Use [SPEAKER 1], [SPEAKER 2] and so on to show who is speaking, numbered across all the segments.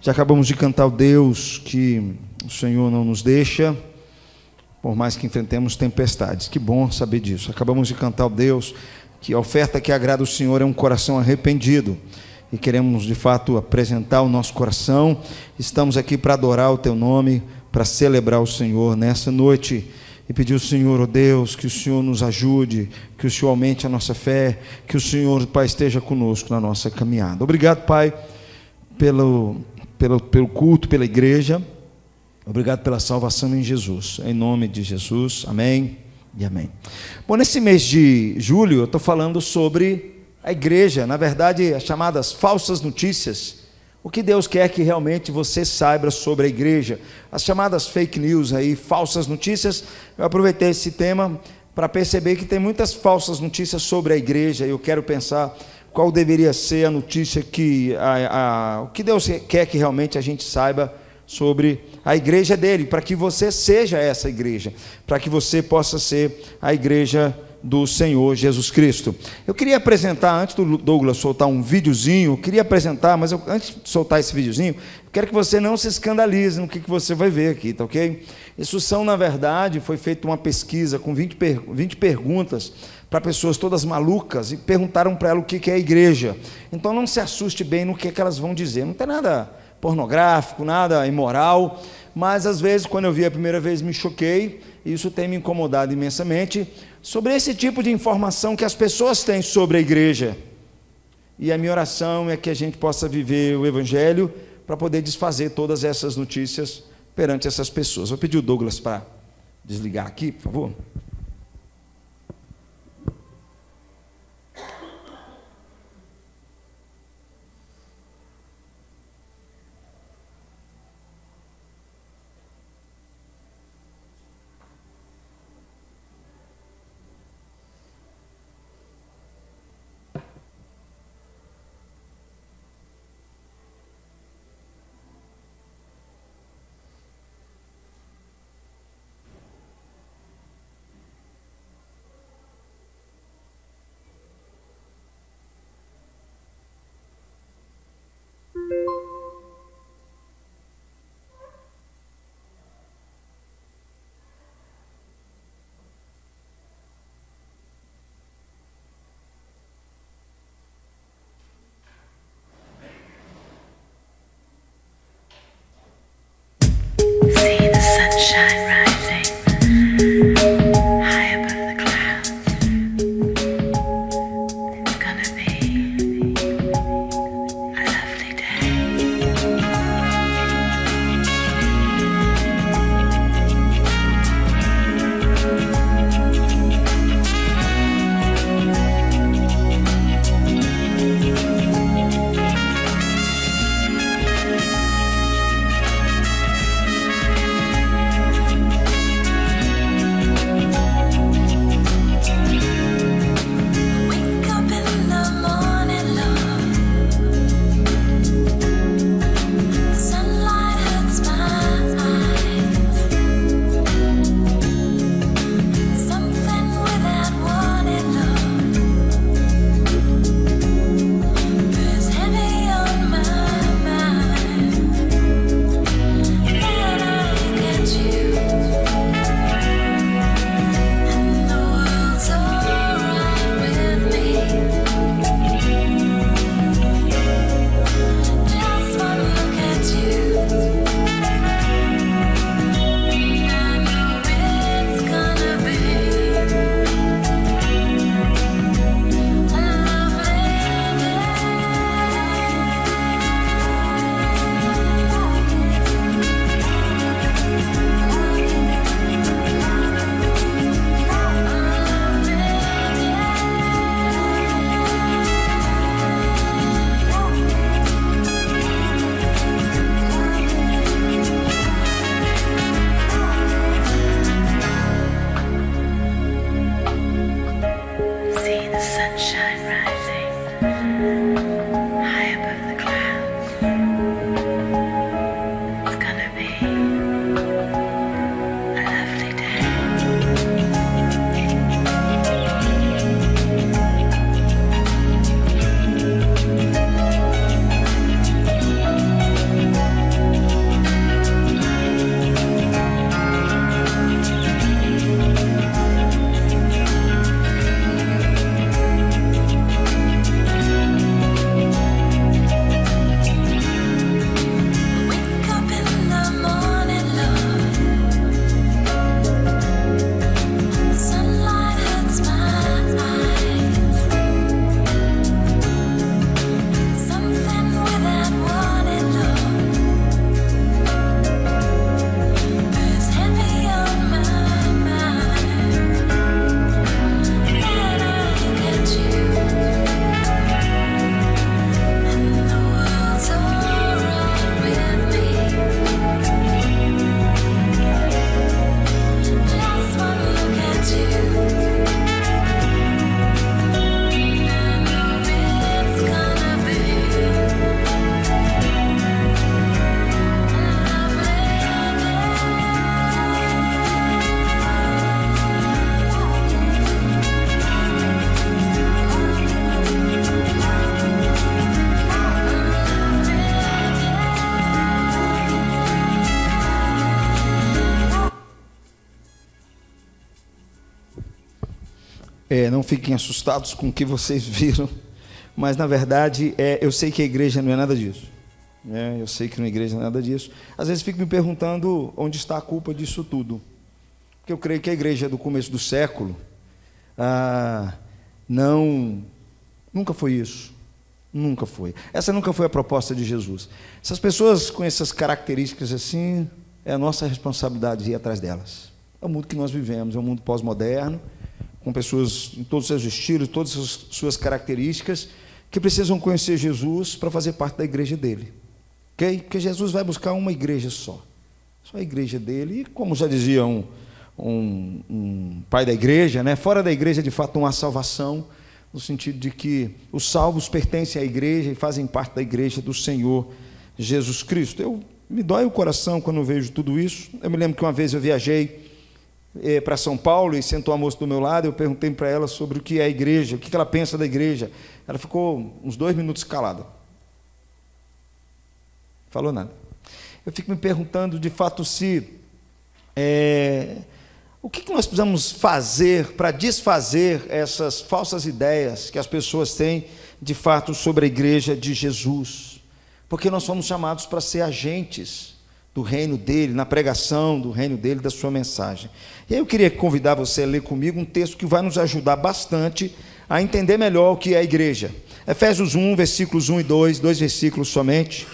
[SPEAKER 1] Já acabamos de cantar o Deus que o Senhor não nos deixa, por mais que enfrentemos tempestades. Que bom saber disso. Acabamos de cantar o Deus que a oferta que agrada o Senhor é um coração arrependido. E queremos, de fato, apresentar o nosso coração. Estamos aqui para adorar o Teu nome, para celebrar o Senhor nessa noite. E pedir ao Senhor, ó Deus, que o Senhor nos ajude, que o Senhor aumente a nossa fé, que o Senhor, Pai, esteja conosco na nossa caminhada. Obrigado, Pai, pelo culto, pela igreja. Obrigado pela salvação em Jesus. Em nome de Jesus, amém e amém. Bom, nesse mês de julho eu estou falando sobre a igreja, na verdade, as chamadas falsas notícias. O que Deus quer que realmente você saiba sobre a igreja. As chamadas fake news aí, falsas notícias. Eu aproveitei esse tema para perceber que tem muitas falsas notícias sobre a igreja. Eu quero pensar qual deveria ser a notícia que o que Deus quer que realmente a gente saiba sobre a igreja dele, para que você seja essa igreja, para que você possa ser a igreja do Senhor Jesus Cristo. Eu queria apresentar, antes do Douglas soltar um videozinho, mas antes de soltar esse videozinho, eu quero que você não se escandalize no que você vai ver aqui, tá ok? Isso são, na verdade, foi feita uma pesquisa com 20 perguntas para pessoas todas malucas e perguntaram para ela o que é a igreja. Então não se assuste bem no que elas vão dizer, não tem nada pornográfico, nada imoral, mas às vezes, quando eu vi a primeira vez, me choquei, e isso tem me incomodado imensamente, sobre esse tipo de informação que as pessoas têm sobre a igreja. E a minha oração é que a gente possa viver o Evangelho para poder desfazer todas essas notícias perante essas pessoas. Vou pedir o Douglas para desligar aqui, por favor. Não fiquem assustados com o que vocês viram, mas na verdade eu sei que a igreja não é nada disso. Eu sei que na igreja não é nada disso. Às vezes fico me perguntando onde está a culpa disso tudo. Porque eu creio que a igreja do começo do século nunca foi isso. Nunca foi. Essa nunca foi a proposta de Jesus. Essas pessoas com essas características assim, é a nossa responsabilidade ir atrás delas. É o mundo que nós vivemos, é um mundo pós-moderno, com pessoas em todos os seus estilos, todas as suas características, que precisam conhecer Jesus para fazer parte da igreja dele. Okay? Porque Jesus vai buscar uma igreja só a igreja dele. E como já dizia um pai da igreja, fora da igreja de fato não há salvação, no sentido de que os salvos pertencem à igreja e fazem parte da igreja do Senhor Jesus Cristo. Me dói o coração quando eu vejo tudo isso. Eu me lembro que uma vez eu viajei para São Paulo e sentou a moça do meu lado. Eu perguntei para ela sobre o que é a igreja, o que ela pensa da igreja. Ela ficou uns 2 minutos calada, falou nada. Eu fico me perguntando de fato o que nós precisamos fazer para desfazer essas falsas ideias que as pessoas têm de fato sobre a igreja de Jesus, porque nós fomos chamados para ser agentes do reino dele, na pregação do reino dele, da sua mensagem. E aí eu queria convidar você a ler comigo um texto que vai nos ajudar bastante a entender melhor o que é a igreja. Efésios 1, versículos 1 e 2, 2 versículos somente.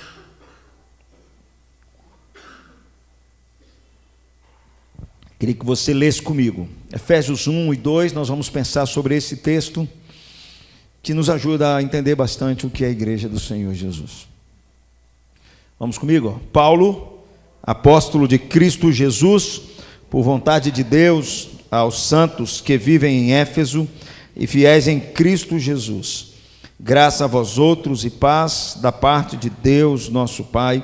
[SPEAKER 1] Queria que você lesse comigo. Efésios 1 e 2, nós vamos pensar sobre esse texto que nos ajuda a entender bastante o que é a igreja do Senhor Jesus. Vamos comigo? Paulo, apóstolo de Cristo Jesus, por vontade de Deus, aos santos que vivem em Éfeso e fiéis em Cristo Jesus. Graça a vós outros e paz da parte de Deus, nosso Pai,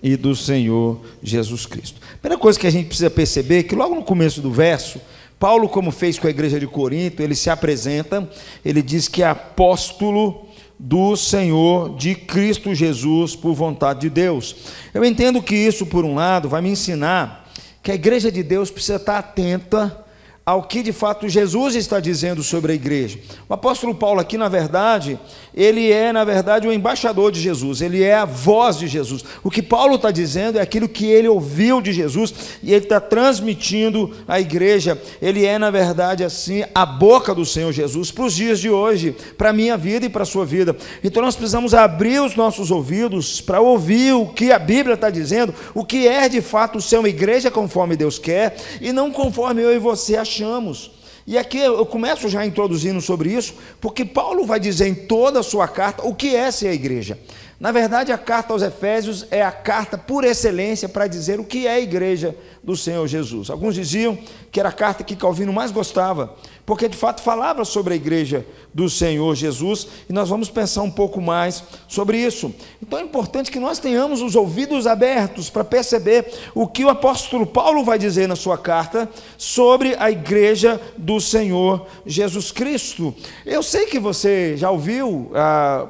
[SPEAKER 1] e do Senhor Jesus Cristo. A primeira coisa que a gente precisa perceber é que logo no começo do verso, Paulo, como fez com a igreja de Corinto, ele se apresenta, ele diz que é apóstolo do Senhor, de Cristo Jesus, por vontade de Deus. Eu entendo que isso, por um lado, vai me ensinar que a igreja de Deus precisa estar atenta ao que de fato Jesus está dizendo sobre a igreja. O apóstolo Paulo aqui, na verdade, ele é o embaixador de Jesus, ele é a voz de Jesus. O que Paulo está dizendo é aquilo que ele ouviu de Jesus e ele está transmitindo à igreja. Ele é, na verdade, assim, a boca do Senhor Jesus para os dias de hoje, para a minha vida e para a sua vida. Então nós precisamos abrir os nossos ouvidos para ouvir o que a Bíblia está dizendo, o que é de fato ser uma igreja conforme Deus quer e não conforme eu e você achamos. E aqui eu começo já introduzindo sobre isso, porque Paulo vai dizer em toda a sua carta o que é ser a igreja. Na verdade, a carta aos Efésios é a carta por excelência para dizer o que é a igreja do Senhor Jesus. Alguns diziam que era a carta que Calvino mais gostava, porque de fato falava sobre a igreja do Senhor Jesus, e nós vamos pensar um pouco mais sobre isso. Então é importante que nós tenhamos os ouvidos abertos para perceber o que o apóstolo Paulo vai dizer na sua carta sobre a igreja do Senhor Jesus Cristo. Eu sei que você já ouviu,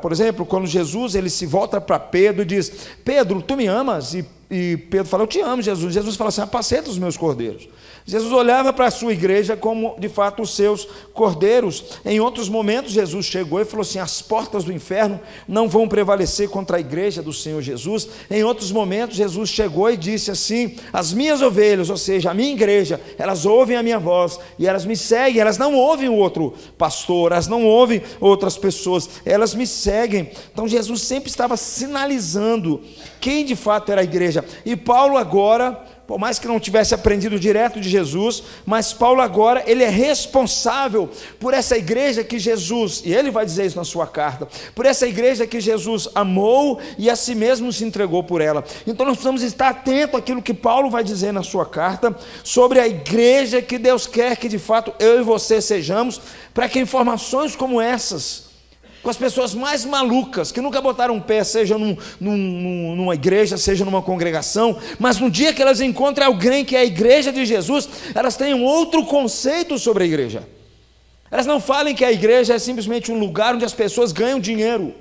[SPEAKER 1] por exemplo, quando Jesus ele se volta para Pedro e diz: Pedro, tu me amas? E Pedro fala: eu te amo, Jesus. Jesus fala assim: apacenta os meus cordeiros. Jesus olhava para a sua igreja como de fato os seus cordeiros. Em outros momentos Jesus chegou e falou assim: as portas do inferno não vão prevalecer contra a igreja do Senhor Jesus. Em outros momentos Jesus chegou e disse assim: as minhas ovelhas, ou seja, a minha igreja, elas ouvem a minha voz e elas me seguem. Elas não ouvem o outro pastor, elas não ouvem outras pessoas, elas me seguem. Então Jesus sempre estava sinalizando quem de fato era a igreja. E Paulo agora, por mais que não tivesse aprendido direto de Jesus, mas Paulo agora, ele é responsável por essa igreja que Jesus, e ele vai dizer isso na sua carta, por essa igreja que Jesus amou e a si mesmo se entregou por ela. Então nós precisamos estar atentos àquilo que Paulo vai dizer na sua carta, sobre a igreja que Deus quer que de fato eu e você sejamos, para que informações como essas, com as pessoas mais malucas, que nunca botaram um pé, seja numa igreja, seja numa congregação, mas no dia que elas encontrem alguém que é a igreja de Jesus, elas tenham outro conceito sobre a igreja. Elas não falem que a igreja é simplesmente um lugar onde as pessoas ganham dinheiro,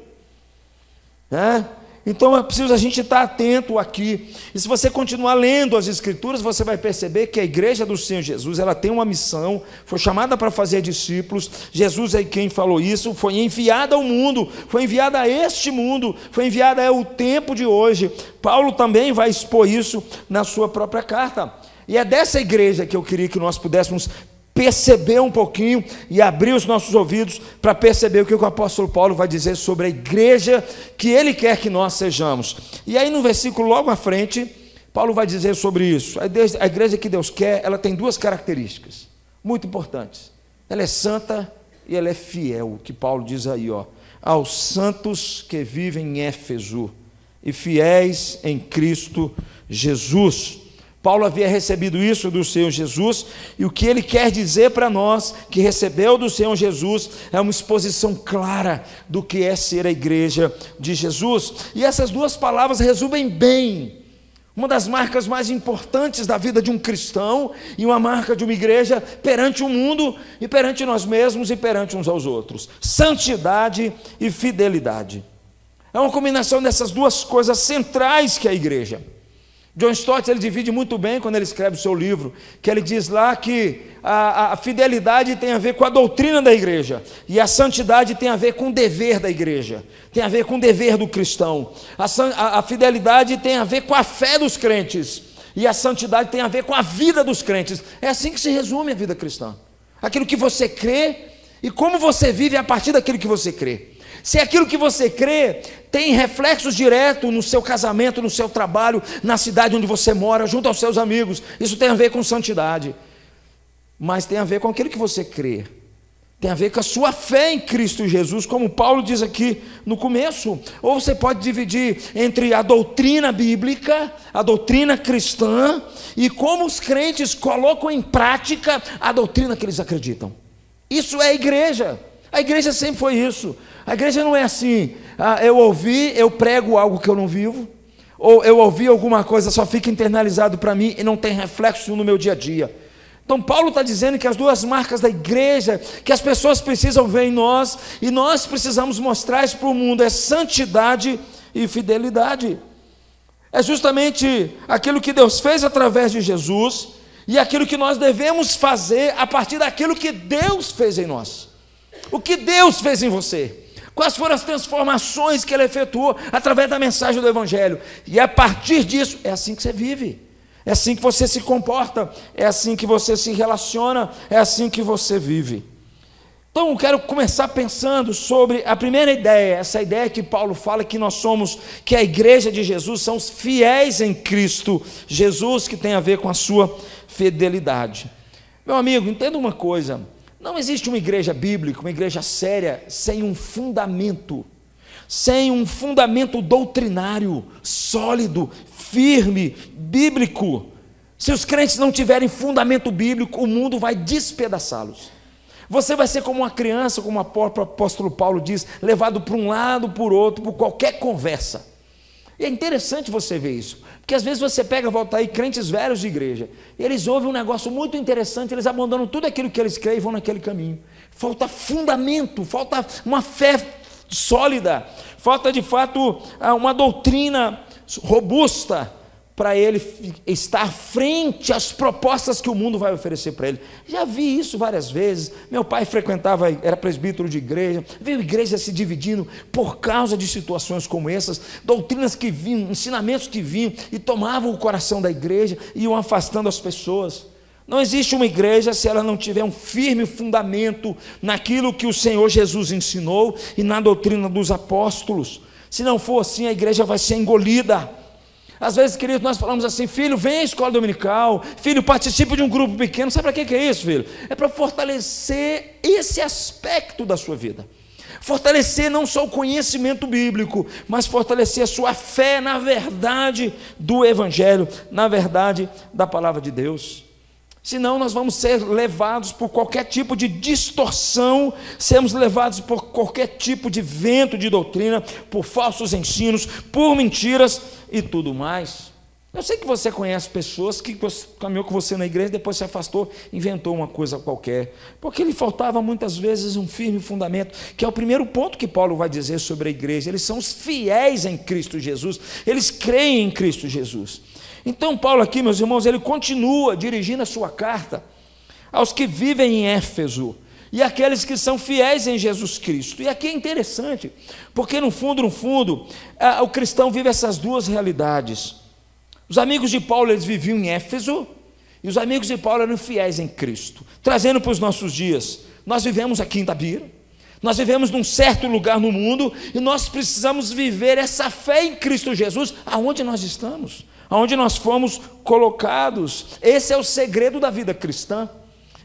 [SPEAKER 1] né? Então é preciso a gente estar atento aqui. E se você continuar lendo as Escrituras, você vai perceber que a igreja do Senhor Jesus, ela tem uma missão, foi chamada para fazer discípulos. Jesus é quem falou isso, foi enviada ao mundo, foi enviada a este mundo, foi enviada ao tempo de hoje. Paulo também vai expor isso na sua própria carta. E é dessa igreja que eu queria que nós pudéssemos perceber um pouquinho e abrir os nossos ouvidos para perceber o que o apóstolo Paulo vai dizer sobre a igreja que ele quer que nós sejamos. E aí no versículo logo à frente, Paulo vai dizer sobre isso. A igreja que Deus quer, ela tem duas características muito importantes. Ela é santa e ela é fiel, que Paulo diz aí, aos santos que vivem em Éfeso e fiéis em Cristo Jesus. Paulo havia recebido isso do Senhor Jesus, e o que ele quer dizer para nós, que recebeu do Senhor Jesus, é uma exposição clara do que é ser a igreja de Jesus. E essas duas palavras resumem bem uma das marcas mais importantes da vida de um cristão, e uma marca de uma igreja perante o mundo, e perante nós mesmos, e perante uns aos outros: santidade e fidelidade. É uma combinação dessas duas coisas centrais que é a igreja. John Stott, ele divide muito bem quando ele escreve o seu livro, que ele diz lá que a fidelidade tem a ver com a doutrina da igreja, e a santidade tem a ver com o dever da igreja, tem a ver com o dever do cristão. A fidelidade tem a ver com a fé dos crentes, e a santidade tem a ver com a vida dos crentes. É assim que se resume a vida cristã: aquilo que você crê e como você vive a partir daquilo que você crê. Se aquilo que você crê tem reflexos diretos no seu casamento, no seu trabalho, na cidade onde você mora, junto aos seus amigos, isso tem a ver com santidade. Mas tem a ver com aquilo que você crê, tem a ver com a sua fé em Cristo Jesus, como Paulo diz aqui no começo. Ou você pode dividir entre a doutrina bíblica, a doutrina cristã, e como os crentes colocam em prática a doutrina que eles acreditam. Isso é a igreja. A igreja sempre foi isso. A igreja não é assim: eu prego algo que eu não vivo, ou eu ouvi alguma coisa, só fica internalizado para mim e não tem reflexo no meu dia a dia. Então Paulo está dizendo que as duas marcas da igreja, que as pessoas precisam ver em nós, e nós precisamos mostrar isso para o mundo, é santidade e fidelidade. É justamente aquilo que Deus fez através de Jesus, e aquilo que nós devemos fazer a partir daquilo que Deus fez em nós. O que Deus fez em você? Quais foram as transformações que Ele efetuou através da mensagem do Evangelho? E a partir disso, é assim que você vive, é assim que você se comporta, é assim que você se relaciona, é assim que você vive. Então eu quero começar pensando sobre a primeira ideia, essa ideia que Paulo fala, que nós somos, que a igreja de Jesus são os fiéis em Cristo Jesus, que tem a ver com a sua fidelidade. Meu amigo, entenda uma coisa: não existe uma igreja bíblica, uma igreja séria, sem um fundamento doutrinário, sólido, firme, bíblico. Se os crentes não tiverem fundamento bíblico, o mundo vai despedaçá-los. Você vai ser como uma criança, como o próprio apóstolo Paulo diz, levado para um lado, por outro, por qualquer conversa. E é interessante você ver isso, porque às vezes você volta aí, crentes velhos de igreja, e eles ouvem um negócio muito interessante, eles abandonam tudo aquilo que eles creem e vão naquele caminho. Falta fundamento, falta uma fé sólida, falta de fato uma doutrina robusta, para ele estar frente às propostas que o mundo vai oferecer para ele. Já vi isso várias vezes. Meu pai frequentava, era presbítero de igreja, viu igreja se dividindo por causa de situações como essas, doutrinas que vinham, ensinamentos que vinham e tomavam o coração da igreja e iam afastando as pessoas. Não existe uma igreja se ela não tiver um firme fundamento naquilo que o Senhor Jesus ensinou e na doutrina dos apóstolos. Se não for assim, a igreja vai ser engolida. Às vezes, queridos, nós falamos assim: filho, vem à escola dominical, filho, participe de um grupo pequeno. Sabe para que é isso, filho? É para fortalecer esse aspecto da sua vida, fortalecer não só o conhecimento bíblico, mas fortalecer a sua fé na verdade do Evangelho, na verdade da palavra de Deus. Senão nós vamos ser levados por qualquer tipo de distorção, sermos levados por qualquer tipo de vento de doutrina, por falsos ensinos, por mentiras e tudo mais.
[SPEAKER 2] Eu sei que você conhece pessoas que caminhou com você na igreja, depois se afastou, inventou uma coisa qualquer, porque lhe faltava muitas vezes um firme fundamento, que é o primeiro ponto que Paulo vai dizer sobre a igreja. Eles são os fiéis em Cristo Jesus, eles creem em Cristo Jesus. Então Paulo aqui, meus irmãos, ele continua dirigindo a sua carta aos que vivem em Éfeso e aqueles que são fiéis em Jesus Cristo. E aqui é interessante, porque no fundo, o cristão vive essas duas realidades. Os amigos de Paulo, eles viviam em Éfeso, e os amigos de Paulo eram fiéis em Cristo. Trazendo para os nossos dias, nós vivemos aqui em Itabira, nós vivemos num certo lugar no mundo, e nós precisamos viver essa fé em Cristo Jesus, aonde nós estamos, aonde nós fomos colocados. Esse é o segredo da vida cristã,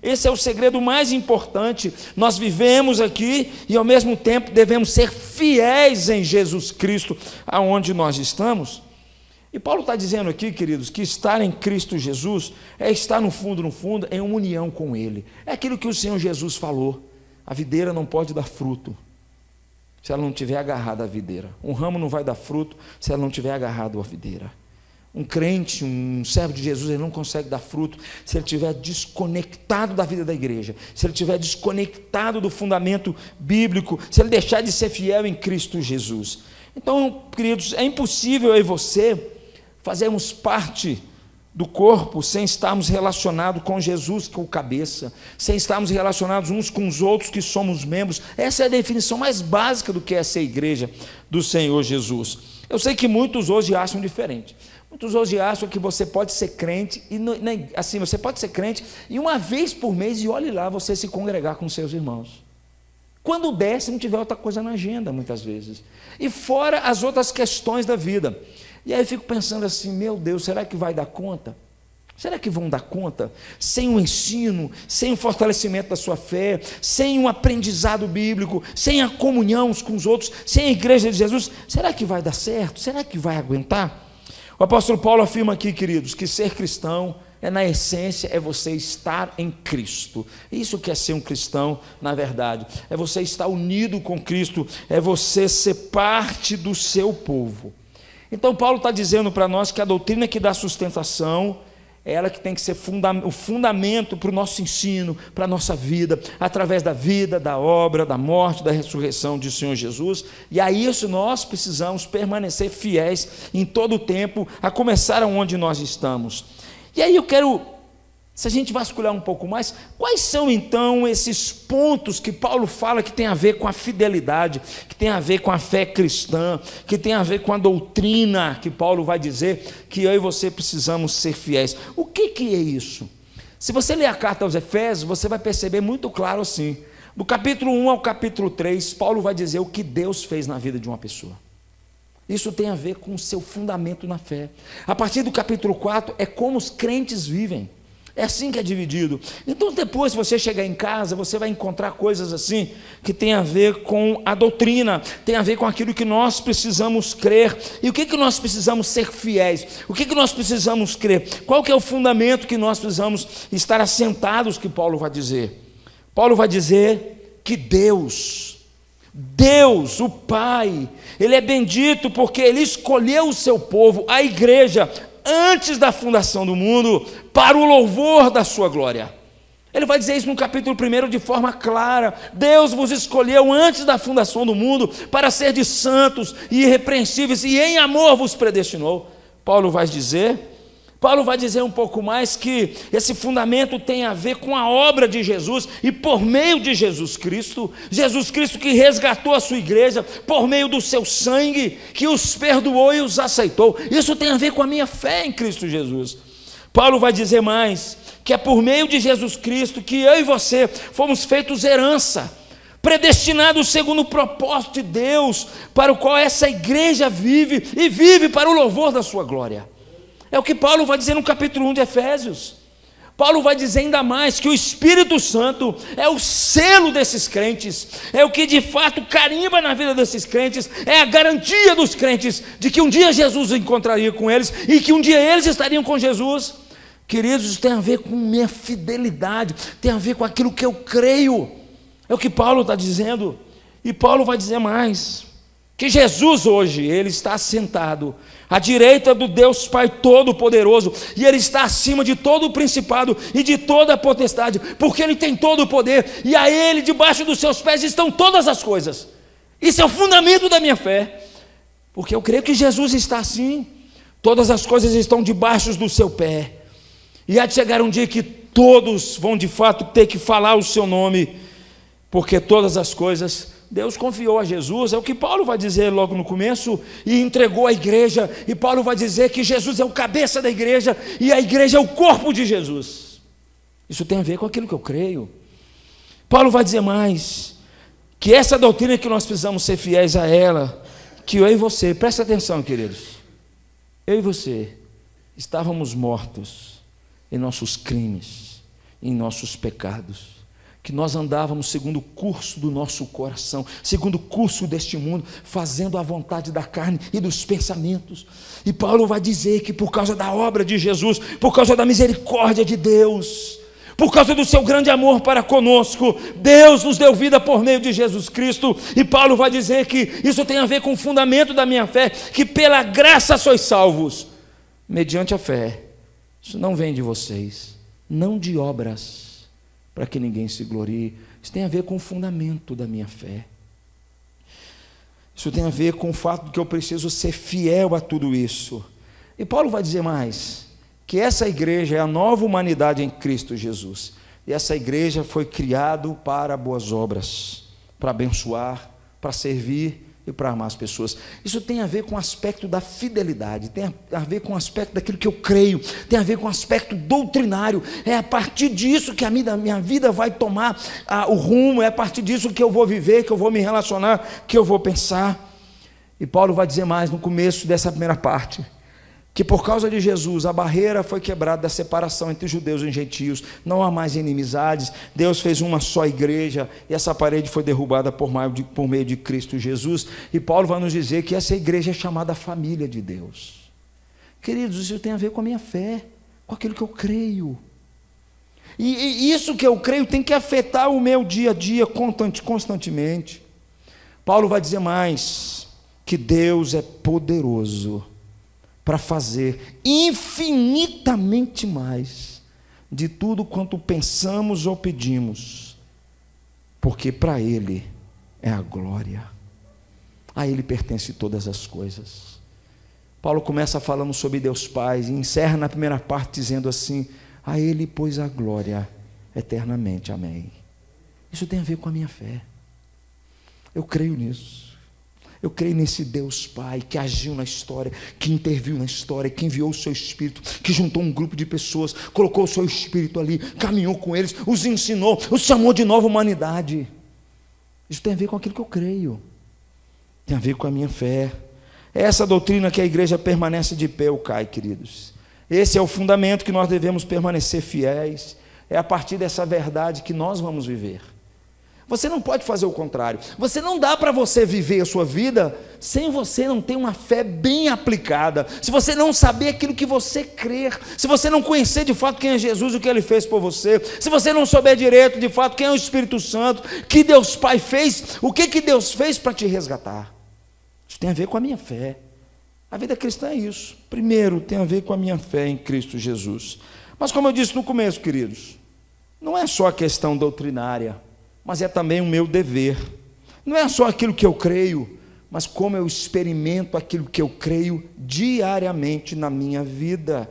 [SPEAKER 2] esse é o segredo mais importante. Nós vivemos aqui, e ao mesmo tempo devemos ser fiéis em Jesus Cristo, aonde nós estamos. E Paulo está dizendo aqui, queridos, que estar em Cristo Jesus é estar no fundo, em uma união com Ele. É aquilo que o Senhor Jesus falou: a videira não pode dar fruto se ela não estiver agarrada à videira. Um ramo não vai dar fruto se ela não estiver agarrado à videira. Um crente, um servo de Jesus, ele não consegue dar fruto se ele estiver desconectado da vida da igreja, se ele estiver desconectado do fundamento bíblico, se ele deixar de ser fiel em Cristo Jesus. Então, queridos, é impossível eu e você fazermos parte do corpo sem estarmos relacionados com Jesus, que é o cabeça, sem estarmos relacionados uns com os outros, que somos membros. Essa é a definição mais básica do que é ser igreja do Senhor Jesus. Eu sei que muitos hoje acham diferente. Muitos hoje acham que você pode ser crente, e assim, você pode ser crente, e uma vez por mês, e olhe lá, você se congregar com seus irmãos. Quando der, se não tiver outra coisa na agenda, muitas vezes. E fora as outras questões da vida. E aí eu fico pensando assim, meu Deus, será que vai dar conta? Será que vão dar conta? Sem um ensino, sem um fortalecimento da sua fé, sem um aprendizado bíblico, sem a comunhão uns com os outros, sem a igreja de Jesus, será que vai dar certo? Será que vai aguentar? O apóstolo Paulo afirma aqui, queridos, que ser cristão na essência, é você estar em Cristo. Isso que é ser um cristão, na verdade. É você estar unido com Cristo, é você ser parte do seu povo. Então Paulo está dizendo para nós que a doutrina que dá sustentação é ela que tem que ser o fundamento para o nosso ensino, para a nossa vida, através da vida, da obra, da morte, da ressurreição de Senhor Jesus. E a isso nós precisamos permanecer fiéis em todo o tempo, a começar onde nós estamos. E aí eu quero, se a gente vasculhar um pouco mais, quais são então esses pontos que Paulo fala que tem a ver com a fidelidade, que tem a ver com a fé cristã, que tem a ver com a doutrina, que Paulo vai dizer que eu e você precisamos ser fiéis. O que é isso? Se você ler a carta aos Efésios, você vai perceber muito claro assim, do capítulo 1 ao capítulo 3, Paulo vai dizer o que Deus fez na vida de uma pessoa. Isso tem a ver com o seu fundamento na fé. A partir do capítulo 4 é como os crentes vivem. É assim que é dividido. Então depois, se você chegar em casa, você vai encontrar coisas assim que tem a ver com a doutrina, tem a ver com aquilo que nós precisamos crer. E o que nós precisamos ser fiéis? O que nós precisamos crer? Qual que é o fundamento que nós precisamos estar assentados, que Paulo vai dizer? Paulo vai dizer que Deus, o Pai, Ele é bendito porque Ele escolheu o seu povo, a igreja, antes da fundação do mundo, para o louvor da sua glória. Ele vai dizer isso no capítulo 1 de forma clara. Deus vos escolheu antes da fundação do mundo para ser de santos e irrepreensíveis, e em amor vos predestinou. Paulo vai dizer um pouco mais que esse fundamento tem a ver com a obra de Jesus, e por meio de Jesus Cristo que resgatou a sua igreja, por meio do seu sangue, que os perdoou e os aceitou. Isso tem a ver com a minha fé em Cristo Jesus. Paulo vai dizer mais, que é por meio de Jesus Cristo que eu e você fomos feitos herança, predestinados segundo o propósito de Deus, para o qual essa igreja vive, e vive para o louvor da sua glória. É o que Paulo vai dizer no capítulo 1 de Efésios. Paulo vai dizer ainda mais que o Espírito Santo é o selo desses crentes, é o que de fato carimba na vida desses crentes, é a garantia dos crentes de que um dia Jesus encontraria com eles e que um dia eles estariam com Jesus. Queridos, isso tem a ver com minha fidelidade, tem a ver com aquilo que eu creio. É o que Paulo está dizendo. E Paulo vai dizer mais, que Jesus hoje, Ele está assentado à direita do Deus Pai Todo-Poderoso, e Ele está acima de todo o principado e de toda a potestade, porque Ele tem todo o poder, e a Ele, debaixo dos seus pés, estão todas as coisas. Isso é o fundamento da minha fé, porque eu creio que Jesus está assim, todas as coisas estão debaixo do seu pé, e há de chegar um dia que todos vão de fato ter que falar o seu nome, porque todas as coisas Deus confiou a Jesus, é o que Paulo vai dizer logo no começo, e entregou a igreja, e Paulo vai dizer que Jesus é o cabeça da igreja, e a igreja é o corpo de Jesus. Isso tem a ver com aquilo que eu creio. Paulo vai dizer mais, que essa doutrina que nós precisamos ser fiéis a ela, que eu e você, presta atenção, queridos, eu e você estávamos mortos em nossos crimes, em nossos pecados, que nós andávamos segundo o curso do nosso coração, segundo o curso deste mundo, fazendo a vontade da carne e dos pensamentos. E Paulo vai dizer que por causa da obra de Jesus, por causa da misericórdia de Deus, por causa do seu grande amor para conosco, Deus nos deu vida por meio de Jesus Cristo. E Paulo vai dizer que isso tem a ver com o fundamento da minha fé, que pela graça sois salvos, mediante a fé. Isso não vem de vocês, não de obras, para que ninguém se glorie. Isso tem a ver com o fundamento da minha fé. Isso tem a ver com o fato de que eu preciso ser fiel a tudo isso. E Paulo vai dizer mais, que essa igreja é a nova humanidade em Cristo Jesus. E essa igreja foi criada para boas obras, para abençoar, para servir e para amar as pessoas. Isso tem a ver com o aspecto da fidelidade, tem a ver com o aspecto daquilo que eu creio, tem a ver com o aspecto doutrinário. É a partir disso que a minha vida vai tomar o rumo, é a partir disso que eu vou viver, que eu vou me relacionar, que eu vou pensar. E Paulo vai dizer mais no começo dessa primeira parte, que por causa de Jesus a barreira foi quebrada da separação entre judeus e gentios, não há mais inimizades, Deus fez uma só igreja, e essa parede foi derrubada por meio de Cristo Jesus. E Paulo vai nos dizer que essa igreja é chamada família de Deus. Queridos, isso tem a ver com a minha fé, com aquilo que eu creio, e isso que eu creio tem que afetar o meu dia a dia constantemente. Paulo vai dizer mais, que Deus é poderoso para fazer infinitamente mais de tudo quanto pensamos ou pedimos, porque para Ele é a glória, a Ele pertence todas as coisas. Paulo começa falando sobre Deus Pai e encerra na primeira parte dizendo assim, a Ele pois a glória eternamente, amém. Isso tem a ver com a minha fé, eu creio nisso. Eu creio nesse Deus Pai que agiu na história, que interviu na história, que enviou o seu Espírito, que juntou um grupo de pessoas, colocou o seu Espírito ali, caminhou com eles, os ensinou, os chamou de nova humanidade. Isso tem a ver com aquilo que eu creio, tem a ver com a minha fé. É essa doutrina que a igreja permanece de pé ou cai, queridos. Esse é o fundamento que nós devemos permanecer fiéis. É a partir dessa verdade que nós vamos viver. Você não pode fazer o contrário. Você não dá para você viver a sua vida sem você não ter uma fé bem aplicada, se você não saber aquilo que você crer, se você não conhecer de fato quem é Jesus e o que Ele fez por você, se você não souber direito de fato quem é o Espírito Santo, que Deus Pai fez, o que Deus fez para te resgatar. Isso tem a ver com a minha fé. A vida cristã é isso. Primeiro, tem a ver com a minha fé em Cristo Jesus. Mas como eu disse no começo, queridos, não é só a questão doutrinária, mas é também o meu dever. Não é só aquilo que eu creio, mas como eu experimento aquilo que eu creio diariamente na minha vida.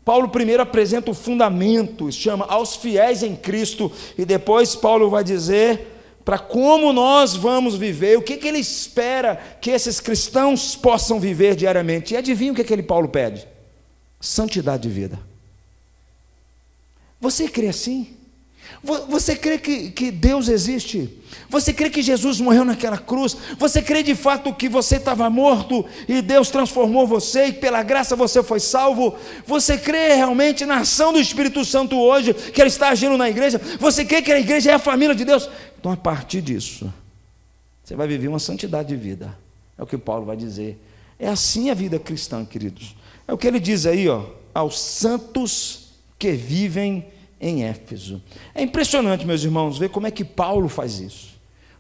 [SPEAKER 2] Paulo primeiro apresenta o fundamento, chama aos fiéis em Cristo, e depois Paulo vai dizer para como nós vamos viver, o que ele espera que esses cristãos possam viver diariamente. E adivinha o que aquele Paulo pede? Santidade de vida. Você crê assim? Você crê que Deus existe? Você crê que Jesus morreu naquela cruz? Você crê de fato que você estava morto e Deus transformou você e pela graça você foi salvo? Você crê realmente na ação do Espírito Santo hoje, que Ele está agindo na igreja? Você crê que a igreja é a família de Deus? Então a partir disso, você vai viver uma santidade de vida. É o que Paulo vai dizer. É assim a vida cristã, queridos. É o que ele diz aí, aos santos que vivem em Éfeso. É impressionante, meus irmãos, ver como é que Paulo faz isso.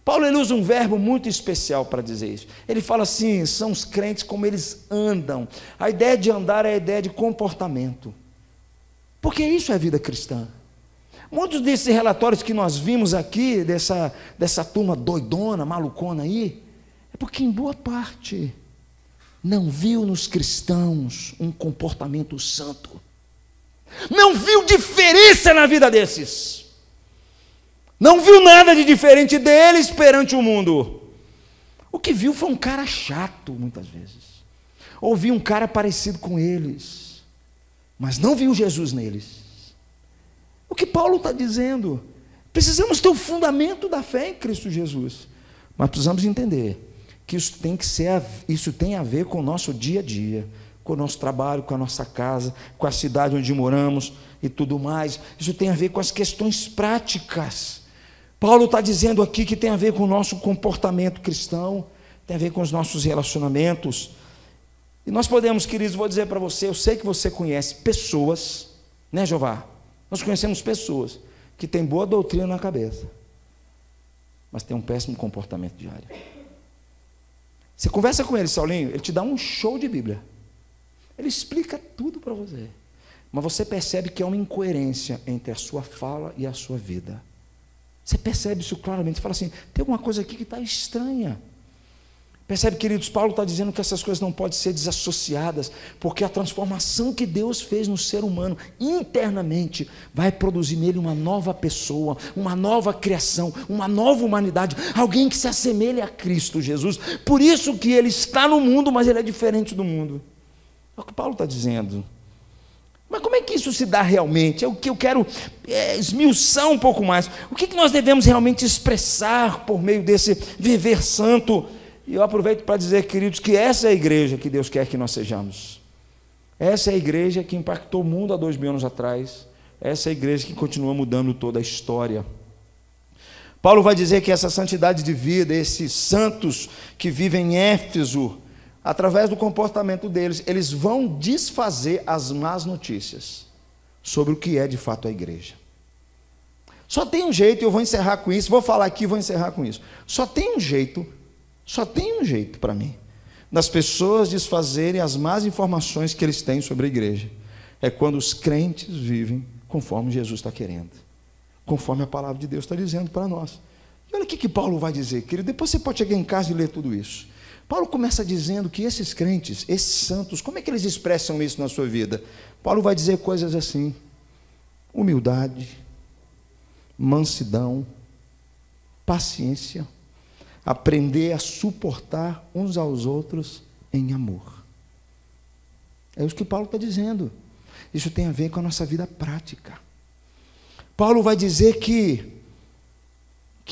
[SPEAKER 2] Paulo ele usa um verbo muito especial para dizer isso. Ele fala assim, são os crentes como eles andam. A ideia de andar é a ideia de comportamento. Porque isso é a vida cristã. Muitos desses relatórios que nós vimos aqui, dessa turma doidona, malucona aí, é porque em boa parte não viu nos cristãos um comportamento santo. Não viu diferença na vida desses. Não viu nada de diferente deles perante o mundo. O que viu foi um cara chato, muitas vezes. Ou viu um cara parecido com eles, mas não viu Jesus neles. O que Paulo está dizendo? Precisamos ter o fundamento da fé em Cristo Jesus. Mas precisamos entender que isso tem a ver com o nosso dia a dia, com o nosso trabalho, com a nossa casa, com a cidade onde moramos e tudo mais. Isso tem a ver com as questões práticas. Paulo está dizendo aqui que tem a ver com o nosso comportamento cristão, tem a ver com os nossos relacionamentos. E nós podemos, queridos, vou dizer para você, eu sei que você conhece pessoas, né, Jeová? Nós conhecemos pessoas que têm boa doutrina na cabeça, mas têm um péssimo comportamento diário. Você conversa com ele, Saulinho, ele te dá um show de Bíblia. Ele explica tudo para você. Mas você percebe que há uma incoerência entre a sua fala e a sua vida. Você percebe isso claramente. Você fala assim, tem alguma coisa aqui que está estranha. Percebe, queridos, Paulo está dizendo que essas coisas não podem ser desassociadas, porque a transformação que Deus fez no ser humano internamente vai produzir nele uma nova pessoa, uma nova criação, uma nova humanidade, alguém que se assemelhe a Cristo Jesus. Por isso que ele está no mundo, mas ele é diferente do mundo. É o que Paulo está dizendo. Mas como é que isso se dá realmente? É o que eu quero esmiuçar um pouco mais. O que nós devemos realmente expressar por meio desse viver santo? E eu aproveito para dizer, queridos, que essa é a igreja que Deus quer que nós sejamos. Essa é a igreja que impactou o mundo há 2000 anos atrás. Essa é a igreja que continua mudando toda a história. Paulo vai dizer que essa santidade de vida, esses santos que vivem em Éfeso, através do comportamento deles, eles vão desfazer as más notícias sobre o que é de fato a igreja. Só tem um jeito, eu vou encerrar com isso, vou falar aqui e vou encerrar com isso. Só tem um jeito para mim, das pessoas desfazerem as más informações que eles têm sobre a igreja. É quando os crentes vivem conforme Jesus está querendo, conforme a palavra de Deus está dizendo para nós. E olha o que Paulo vai dizer, querido. Depois você pode chegar em casa e ler tudo isso. Paulo começa dizendo que esses crentes, esses santos, como é que eles expressam isso na sua vida? Paulo vai dizer coisas assim: humildade, mansidão, paciência, aprender a suportar uns aos outros em amor. É isso que Paulo está dizendo. Isso tem a ver com a nossa vida prática. Paulo vai dizer que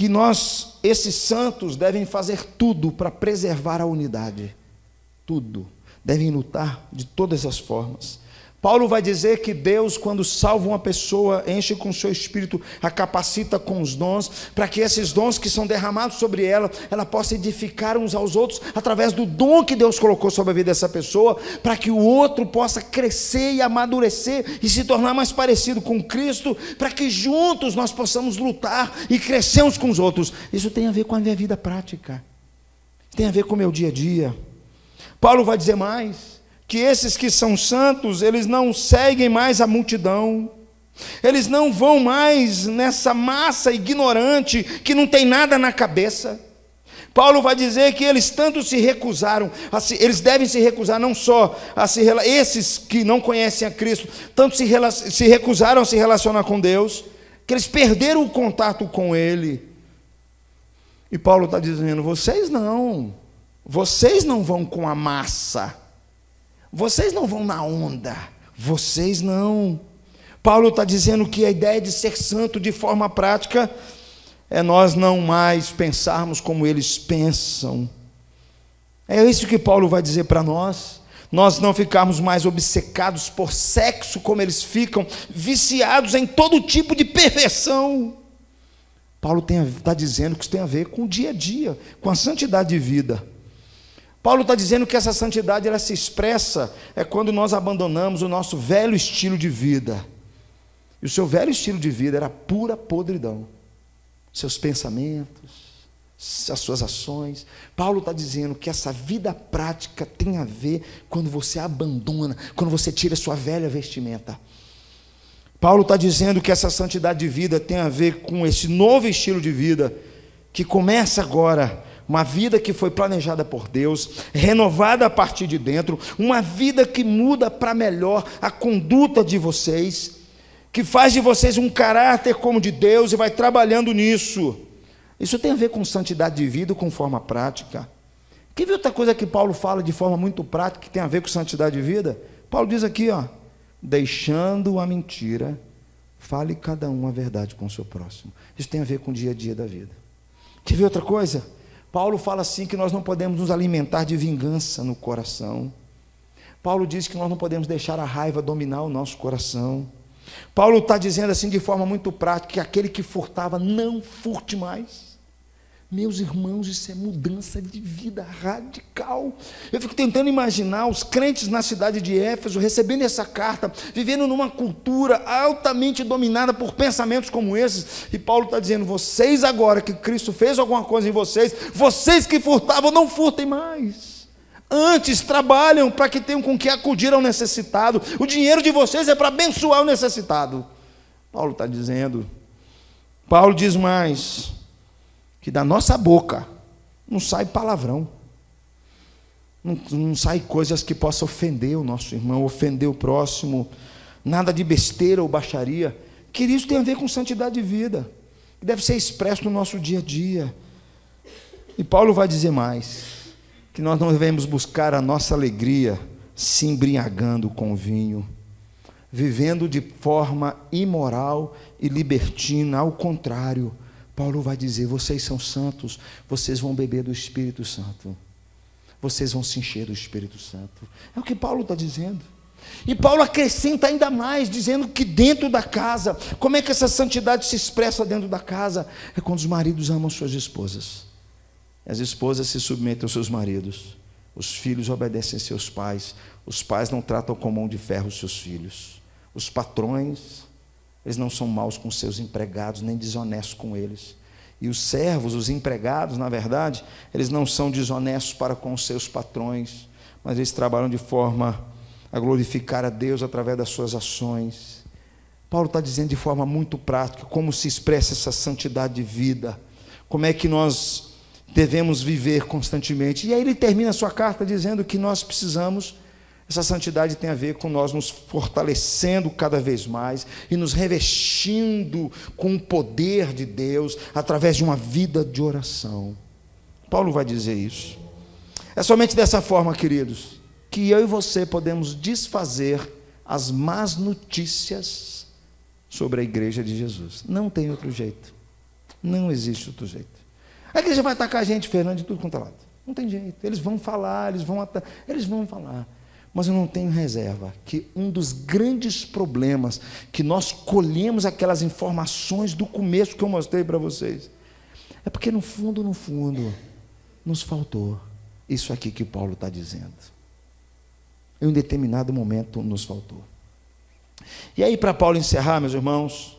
[SPEAKER 2] nós, esses santos, devem fazer tudo para preservar a unidade. Tudo. Devem lutar de todas as formas. Paulo vai dizer que Deus, quando salva uma pessoa, enche com o seu espírito, a capacita com os dons, para que esses dons que são derramados sobre ela possa edificar uns aos outros, através do dom que Deus colocou sobre a vida dessa pessoa, para que o outro possa crescer e amadurecer, e se tornar mais parecido com Cristo, para que juntos nós possamos lutar e crescer uns com os outros. Isso tem a ver com a minha vida prática, tem a ver com o meu dia a dia. Paulo vai dizer mais, que esses que são santos, eles não seguem mais a multidão, eles não vão mais nessa massa ignorante, que não tem nada na cabeça. Paulo vai dizer que eles tanto se recusaram, eles devem se recusar não só esses que não conhecem a Cristo, tanto se recusaram a se relacionar com Deus, que eles perderam o contato com Ele. E Paulo está dizendo, vocês não vão com a massa, vocês não vão na onda, vocês não. Paulo está dizendo que a ideia de ser santo de forma prática é nós não mais pensarmos como eles pensam. É isso que Paulo vai dizer para nós. Nós não ficarmos mais obcecados por sexo como eles ficam, viciados em todo tipo de perversão. Paulo está dizendo que isso tem a ver com o dia a dia, com a santidade de vida. Paulo está dizendo que essa santidade ela se expressa quando nós abandonamos o nosso velho estilo de vida. E o seu velho estilo de vida era pura podridão. Seus pensamentos,
[SPEAKER 1] as suas ações. Paulo está dizendo que essa vida prática tem a ver quando você abandona, quando você tira a sua velha vestimenta. Paulo está dizendo que essa santidade de vida tem a ver com esse novo estilo de vida, que começa agora, uma vida que foi planejada por Deus, renovada a partir de dentro, uma vida que muda para melhor a conduta de vocês, que faz de vocês um caráter como de Deus e vai trabalhando nisso. Isso tem a ver com santidade de vida, com forma prática. Quer ver outra coisa que Paulo fala de forma muito prática, que tem a ver com santidade de vida? Paulo diz aqui, deixando a mentira, fale cada um a verdade com o seu próximo. Isso tem a ver com o dia a dia da vida. Quer ver outra coisa? Paulo fala assim que nós não podemos nos alimentar de vingança no coração. Paulo diz que nós não podemos deixar a raiva dominar o nosso coração. Paulo está dizendo assim de forma muito prática, que aquele que furtava, não furte mais. Meus irmãos, isso é mudança de vida radical. Eu fico tentando imaginar os crentes na cidade de Éfeso recebendo essa carta, vivendo numa cultura altamente dominada por pensamentos como esses, e Paulo está dizendo: vocês agora que Cristo fez alguma coisa em vocês, vocês que furtavam, não furtem mais. Antes trabalham para que tenham com que acudir ao necessitado. O dinheiro de vocês é para abençoar o necessitado. Paulo está dizendo. Paulo diz mais, que da nossa boca não sai palavrão, não sai coisas que possam ofender o nosso irmão, ofender o próximo, nada de besteira ou baixaria, que isso tem a ver com santidade de vida, que deve ser expresso no nosso dia a dia. E Paulo vai dizer mais, que nós não devemos buscar a nossa alegria se embriagando com vinho, vivendo de forma imoral e libertina. Ao contrário, Paulo vai dizer: vocês são santos, vocês vão beber do Espírito Santo, vocês vão se encher do Espírito Santo. É o que Paulo está dizendo. E Paulo acrescenta ainda mais, dizendo que dentro da casa, como é que essa santidade se expressa dentro da casa? É quando os maridos amam suas esposas, as esposas se submetem aos seus maridos, os filhos obedecem a seus pais, os pais não tratam com mão de ferro os seus filhos, os patrões, eles não são maus com seus empregados, nem desonestos com eles. E os servos, os empregados, na verdade, eles não são desonestos para com os seus patrões, mas eles trabalham de forma a glorificar a Deus através das suas ações. Paulo está dizendo de forma muito prática como se expressa essa santidade de vida, como é que nós devemos viver constantemente. E aí ele termina a sua carta dizendo que nós precisamos. Essa santidade tem a ver com nós nos fortalecendo cada vez mais e nos revestindo com o poder de Deus através de uma vida de oração. Paulo vai dizer isso. É somente dessa forma, queridos, que eu e você podemos desfazer as más notícias sobre a igreja de Jesus. Não tem outro jeito. Não existe outro jeito. A igreja vai atacar a gente, Fernando, de tudo quanto é lado. Não tem jeito. Eles vão falar, eles vão falar. Mas eu não tenho reserva, que um dos grandes problemas que nós colhemos aquelas informações do começo que eu mostrei para vocês, é porque no fundo, nos faltou isso aqui que Paulo está dizendo. Em um determinado momento nos faltou. E aí, para Paulo encerrar, meus irmãos,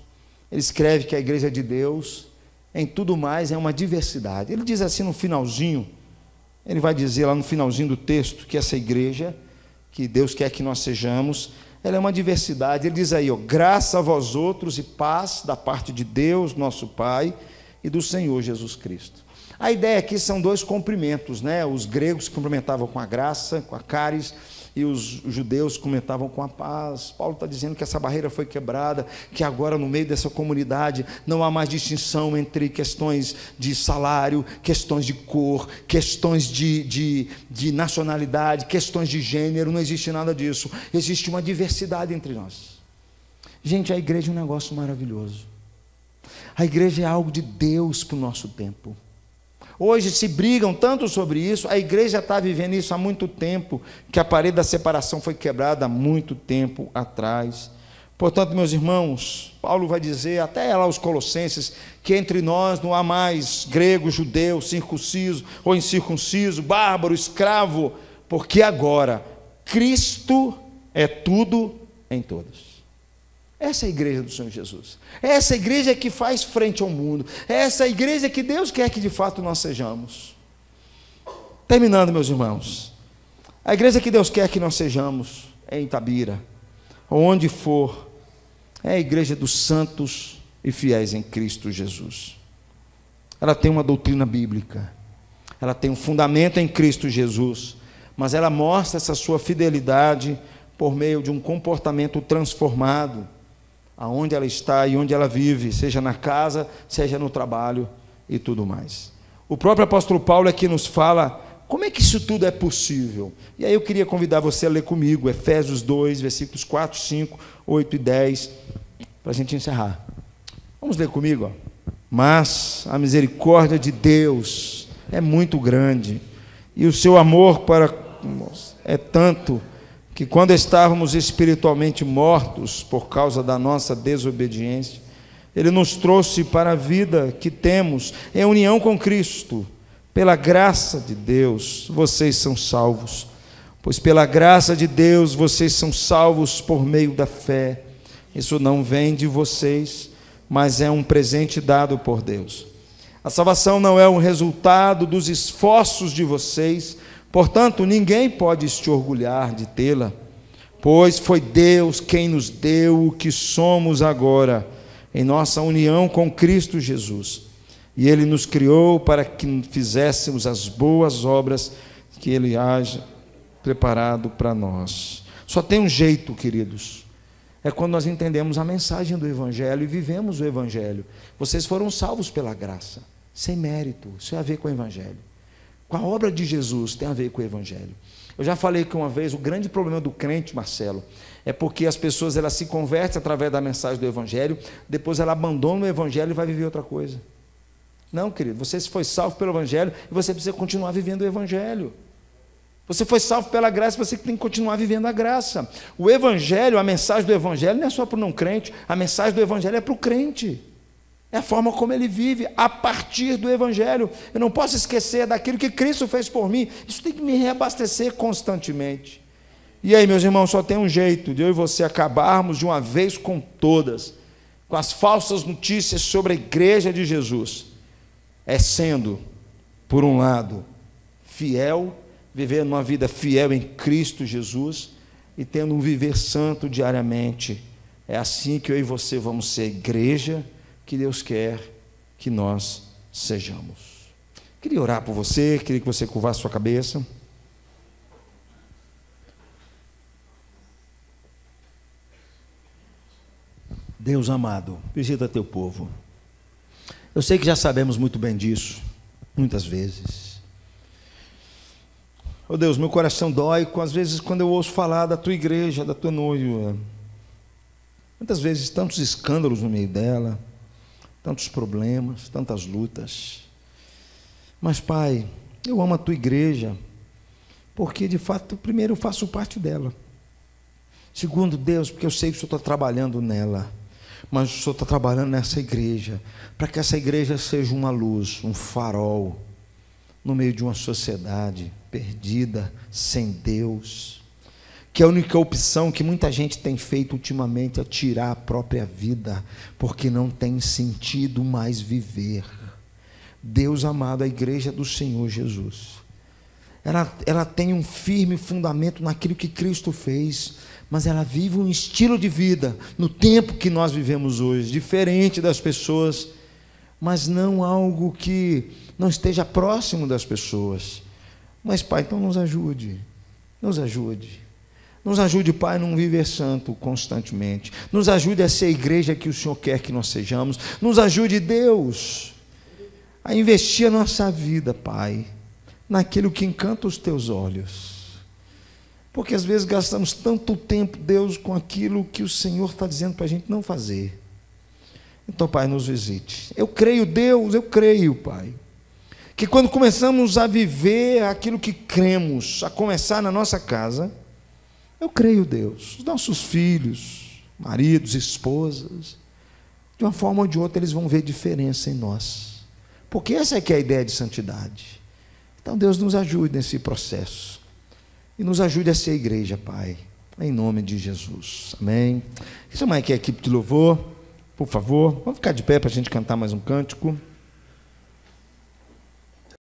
[SPEAKER 1] ele escreve que a igreja de Deus, em tudo mais, é uma diversidade. Ele diz assim no finalzinho, ele vai dizer lá no finalzinho do texto, que essa igreja que Deus quer que nós sejamos, ela é uma diversidade. Ele diz aí, graça a vós outros e paz da parte de Deus, nosso Pai, e do Senhor Jesus Cristo. A ideia aqui são dois cumprimentos, né? Os gregos cumprimentavam com a graça, com a caris, e os judeus comentavam com a paz. Paulo está dizendo que essa barreira foi quebrada, que agora no meio dessa comunidade não há mais distinção entre questões de salário, questões de cor, questões de nacionalidade, questões de gênero, não existe nada disso. Existe uma diversidade entre nós. Gente, a igreja é um negócio maravilhoso. A igreja é algo de Deus para o nosso tempo. Hoje se brigam tanto sobre isso, a igreja está vivendo isso há muito tempo, que a parede da separação foi quebrada há muito tempo atrás. Portanto, meus irmãos, Paulo vai dizer, até lá aos Colossenses, que entre nós não há mais grego, judeu, circunciso ou incircunciso, bárbaro, escravo, porque agora Cristo é tudo em todos. Essa é a igreja do Senhor Jesus. Essa igreja que faz frente ao mundo. Essa igreja que Deus quer que de fato nós sejamos. Terminando, meus irmãos, a igreja que Deus quer que nós sejamos é em Itabira, onde for, é a igreja dos santos e fiéis em Cristo Jesus. Ela tem uma doutrina bíblica, ela tem um fundamento em Cristo Jesus, mas ela mostra essa sua fidelidade por meio de um comportamento transformado, aonde ela está e onde ela vive, seja na casa, seja no trabalho e tudo mais. O próprio apóstolo Paulo aqui nos fala como é que isso tudo é possível. E aí eu queria convidar você a ler comigo Efésios 2, versículos 4, 5, 8 e 10, para a gente encerrar. Vamos ler comigo, ó. Mas a misericórdia de Deus é muito grande, e o seu amor para nós é tanto, que quando estávamos espiritualmente mortos por causa da nossa desobediência, Ele nos trouxe para a vida que temos em união com Cristo. Pela graça de Deus, vocês são salvos, pois pela graça de Deus vocês são salvos por meio da fé. Isso não vem de vocês, mas é um presente dado por Deus. A salvação não é um resultado dos esforços de vocês, portanto, ninguém pode se orgulhar de tê-la, pois foi Deus quem nos deu o que somos agora, em nossa união com Cristo Jesus. E Ele nos criou para que fizéssemos as boas obras que Ele haja preparado para nós. Só tem um jeito, queridos, é quando nós entendemos a mensagem do Evangelho e vivemos o Evangelho. Vocês foram salvos pela graça, sem mérito. Isso tem a ver com o Evangelho. Com a obra de Jesus tem a ver com o Evangelho. Eu já falei que uma vez o grande problema do crente, Marcelo, é porque as pessoas elas se convertem através da mensagem do Evangelho, depois ela abandona o Evangelho e vai viver outra coisa. Não, querido, você foi salvo pelo Evangelho e você precisa continuar vivendo o Evangelho. Você foi salvo pela graça, você tem que continuar vivendo a graça. O Evangelho, a mensagem do Evangelho não é só para o não crente, a mensagem do Evangelho é para o crente. É a forma como ele vive a partir do Evangelho. Eu não posso esquecer daquilo que Cristo fez por mim. Isso tem que me reabastecer constantemente. E aí, meus irmãos, só tem um jeito de eu e você acabarmos de uma vez com todas com as falsas notícias sobre a igreja de Jesus. É sendo, por um lado, fiel, vivendo uma vida fiel em Cristo Jesus e tendo um viver santo diariamente. É assim que eu e você vamos ser a igreja que Deus quer que nós sejamos. Queria orar por você, queria que você curvasse sua cabeça. Deus amado, visita teu povo. Eu sei que já sabemos muito bem disso, muitas vezes. Oh Deus, meu coração dói às vezes quando eu ouço falar da tua igreja, da tua noiva. Muitas vezes tantos escândalos no meio dela, tantos problemas, tantas lutas. Mas, Pai, eu amo a tua igreja, porque, de fato, primeiro, eu faço parte dela. Segundo, Deus, porque eu sei que o Senhor está trabalhando nela, mas o Senhor está trabalhando nessa igreja, para que essa igreja seja uma luz, um farol, no meio de uma sociedade perdida, sem Deus, que a única opção que muita gente tem feito ultimamente é tirar a própria vida, porque não tem sentido mais viver. Deus amado, a igreja do Senhor Jesus, ela tem um firme fundamento naquilo que Cristo fez, mas ela vive um estilo de vida, no tempo que nós vivemos hoje, diferente das pessoas, mas não algo que não esteja próximo das pessoas. Mas, Pai, então nos ajude, nos ajude. Nos ajude, Pai, a não viver santo constantemente. Nos ajude a ser a igreja que o Senhor quer que nós sejamos. Nos ajude, Deus, a investir a nossa vida, Pai, naquilo que encanta os teus olhos. Porque às vezes gastamos tanto tempo, Deus, com aquilo que o Senhor está dizendo para a gente não fazer. Então, Pai, nos visite. Eu creio, Deus, eu creio, Pai, que quando começamos a viver aquilo que cremos, a começar na nossa casa, eu creio, Deus, os nossos filhos, maridos, esposas, de uma forma ou de outra, eles vão ver diferença em nós. Porque essa é que é a ideia de santidade. Então, Deus, nos ajude nesse processo. E nos ajude a ser igreja, Pai, Em nome de Jesus. Amém. Quer chamar aqui a equipe de louvor, por favor. Vamos ficar de pé para a gente cantar mais um cântico.